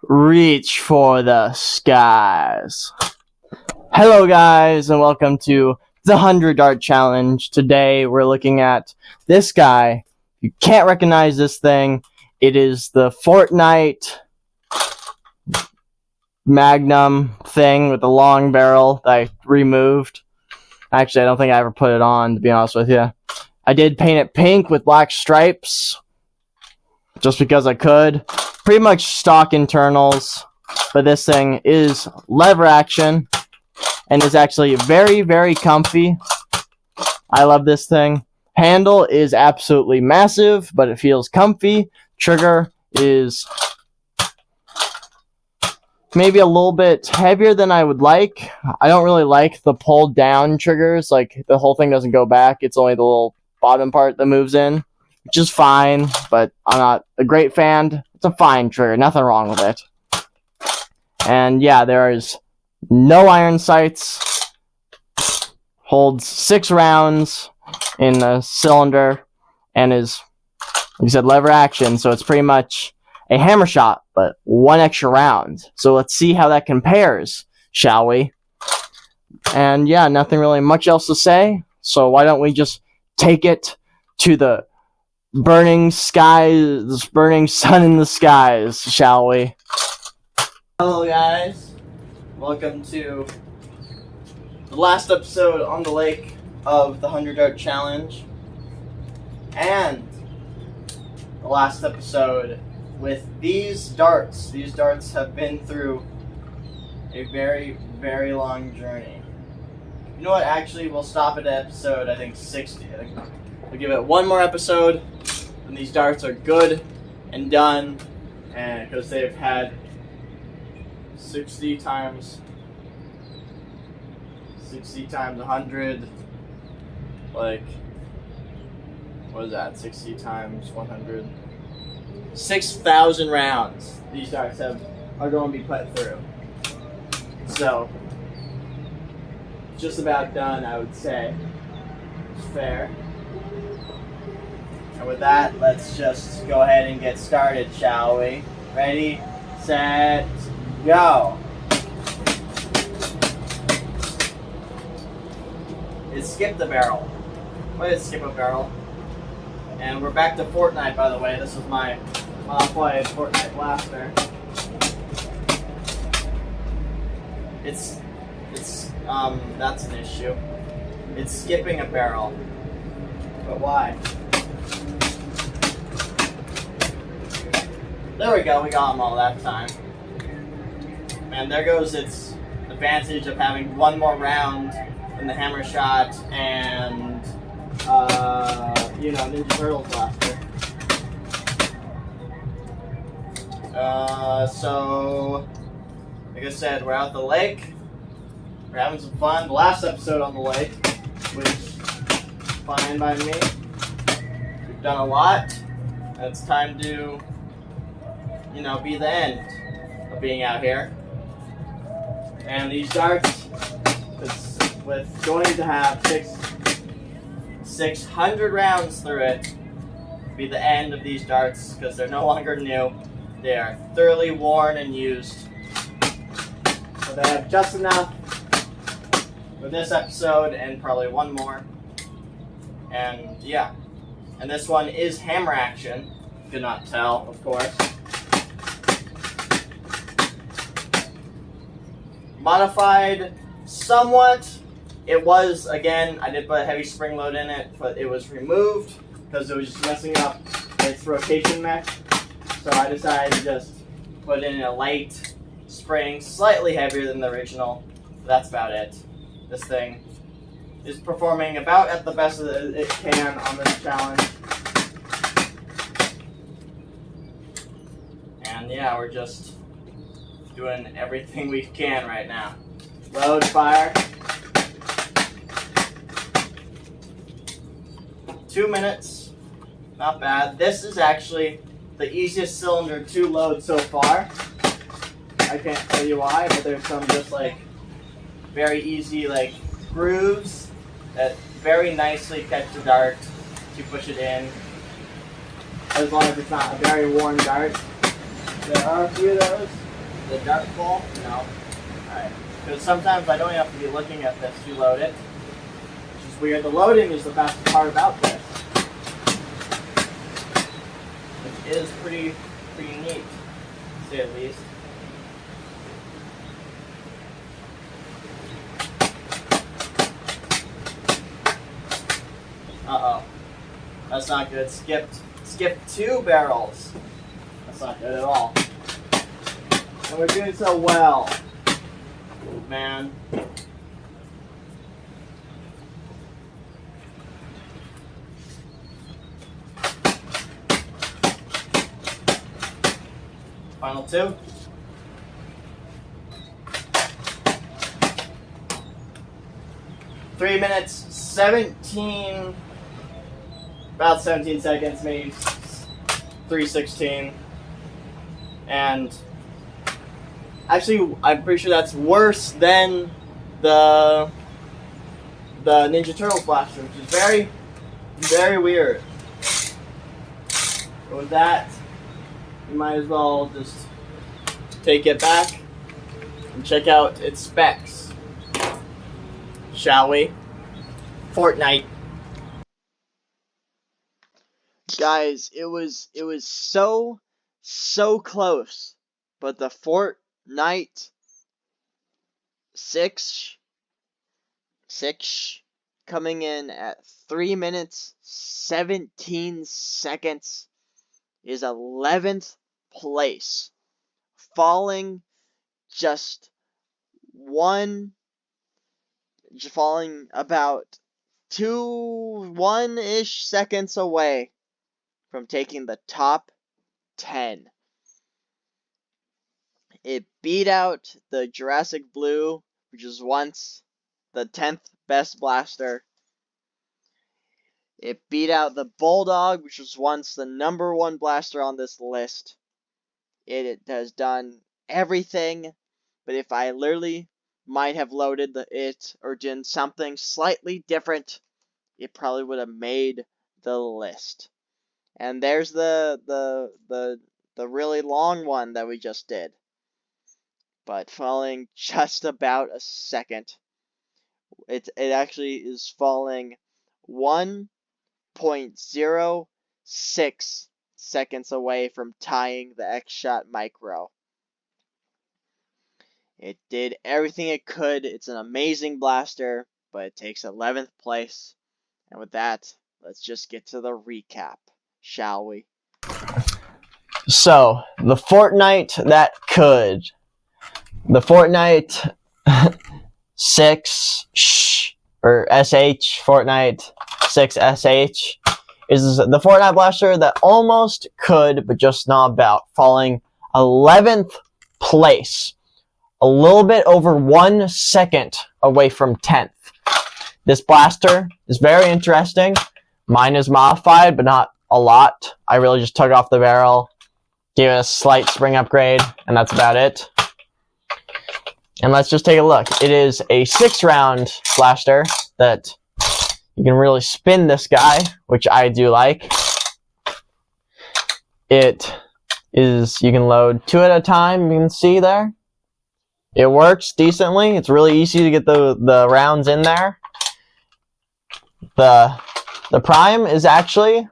reach for the skies. Hello guys, and welcome to the 100 Dart Challenge. Today we're looking at this guy. You can't recognize this thing. It is the Fortnite Magnum thing with the long barrel that I removed. Actually, I don't think I ever put it on, to be honest with you. I did paint it pink with black stripes, just because I could. Pretty much stock internals, but this thing is lever action and is actually very, very comfy. I love this thing. Handle is absolutely massive, but it feels comfy. Trigger is maybe a little bit heavier than I would like. I don't really like the pull down triggers, like the whole thing doesn't go back. It's only the little bottom part that moves in, which is fine, but I'm not a great fan. It's a fine trigger, nothing wrong with it. And yeah, there is no iron sights. Holds 6 rounds in a cylinder and is, like I said, lever action, so it's pretty much a hammer shot, but 1 extra round. So let's see how that compares, shall we? And yeah, nothing really much else to say, so why don't we just take it to the burning skies, burning sun in the skies, shall we? Hello guys, welcome to the last episode on the lake of the 100 Dart Challenge, and the last episode with these darts. These darts have been through a very, very long journey. You know what, actually we'll stop at episode, I think 60. I think we'll give it one more episode, and these darts are good and done, and because they've had 60 times 100, like, what is that, 60 times 100, 6,000 rounds these darts are going to be put through. So, just about done, I would say. It's fair. And with that, let's just go ahead and get started, shall we? Ready, set, go. It skipped a barrel. Why did it skip a barrel? And we're back to Fortnite, by the way. This is my modified Fortnite blaster. That's an issue. It's skipping a barrel. But why? There we go, we got them all that time. And there goes its advantage of having one more round in the hammer shot and, Ninja Turtles blaster. So, like I said, we're out the lake. We're having some fun. The last episode on the lake, which is fine by me. We've done a lot. And it's time to, be the end of being out here. And these darts, with going to have 600 rounds through it, be the end of these darts because they're no longer new. They are thoroughly worn and used. So they have just enough for this episode and probably one more. And yeah. And this one is hammer action. Could not tell, of course. Modified somewhat. It was, again, I did put a heavy spring load in it, but it was removed because it was just messing up its rotation mesh. So I decided to just put in a light spring, slightly heavier than the original. That's about it. This thing is performing about at the best that it can on this challenge. And yeah, we're just doing everything we can right now. Load, fire. 2 minutes. Not bad. This is actually the easiest cylinder to load so far. I can't tell you why, but there's some just like very easy like grooves that very nicely catch the dart to push it in. As long as it's not a very worn dart. There are a few of those. The dart full? No. Alright. Because sometimes I don't have to be looking at this to load it. Which is weird. The loading is the best part about this. Which is pretty neat, to say at least. Uh-oh. That's not good. Skipped 2 barrels. That's not good at all. And we're doing so well. Oh, man. Final 2. Three minutes, 17, about 17 seconds, maybe 3:16. And actually, I'm pretty sure that's worse than the Ninja Turtles blaster, which is very, very weird. But with that, you might as well just take it back and check out its specs. Shall we? Fortnite. Guys, it was so close. But the Fortnite 6 coming in at 3 minutes 17 seconds is 11th place, falling falling about 1-ish seconds away from taking the top 10. It beat out the Jurassic Blue, which was once the 10th best blaster. It beat out the Bulldog, which was once the number 1 blaster on this list. It has done everything, but if I literally might have loaded it or done something slightly different, it probably would have made the list. And there's the really long one that we just did. But falling just about a second. It actually is falling 1.06 seconds away from tying the X-Shot Micro. It did everything it could. It's an amazing blaster, but it takes 11th place. And with that, let's just get to the recap, shall we? So, the Fortnite that could. The Fortnite 6 or SH, Fortnite 6 SH is the Fortnite blaster that almost could, but just not about, falling 11th place. A little bit over 1 second away from 10th. This blaster is very interesting. Mine is modified, but not a lot. I really just took off the barrel, gave it a slight spring upgrade, and that's about it. And let's just take a look. It is a 6-round blaster that you can really spin this guy, which I do like. It is, you can load 2 at a time, you can see there. It works decently. It's really easy to get the rounds in there. The prime is actually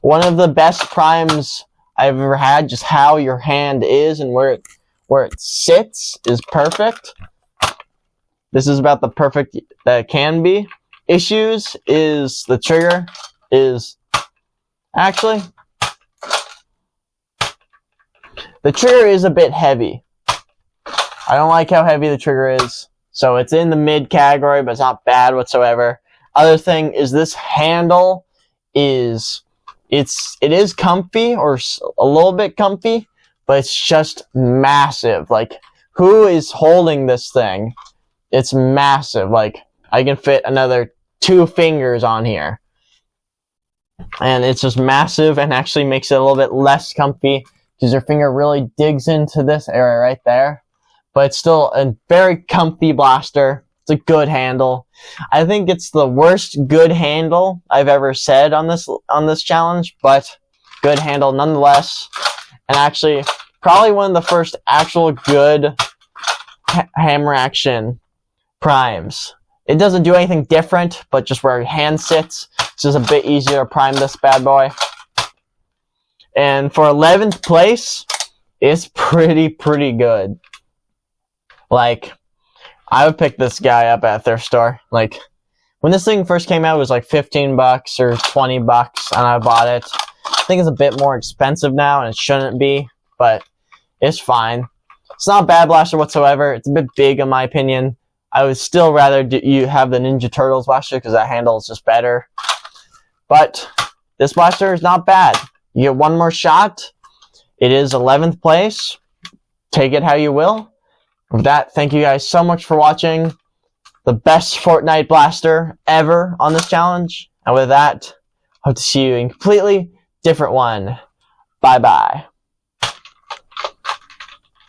one of the best primes I've ever had. Just how your hand is and where it sits is perfect. This is about the perfect that it can be. Issues is the trigger is actually the trigger is a bit heavy. I don't like how heavy the trigger is. So it's in the mid category, but it's not bad whatsoever. Other thing is this handle it is comfy, or a little bit comfy, but it's just massive. Like, who is holding this thing? It's massive. Like, I can fit another 2 fingers on here. And it's just massive, and actually makes it a little bit less comfy because your finger really digs into this area right there. But it's still a very comfy blaster. It's a good handle. I think it's the worst good handle I've ever said on this challenge, but good handle nonetheless. And actually, probably one of the first actual good hammer action primes. It doesn't do anything different, but just where your hand sits, it's just a bit easier to prime this bad boy. And for 11th place, it's pretty good. Like, I would pick this guy up at a thrift store. Like, when this thing first came out, it was like $15 or $20, and I bought it. I think it's a bit more expensive now, and it shouldn't be, but it's fine. It's not a bad blaster whatsoever. It's a bit big, in my opinion. I would still rather you have the Ninja Turtles blaster, because that handle is just better. But this blaster is not bad. You get one more shot. It is 11th place. Take it how you will. With that, thank you guys so much for watching. The best Fortnite blaster ever on this challenge. And with that, hope to see you in a completely different one. Bye-bye.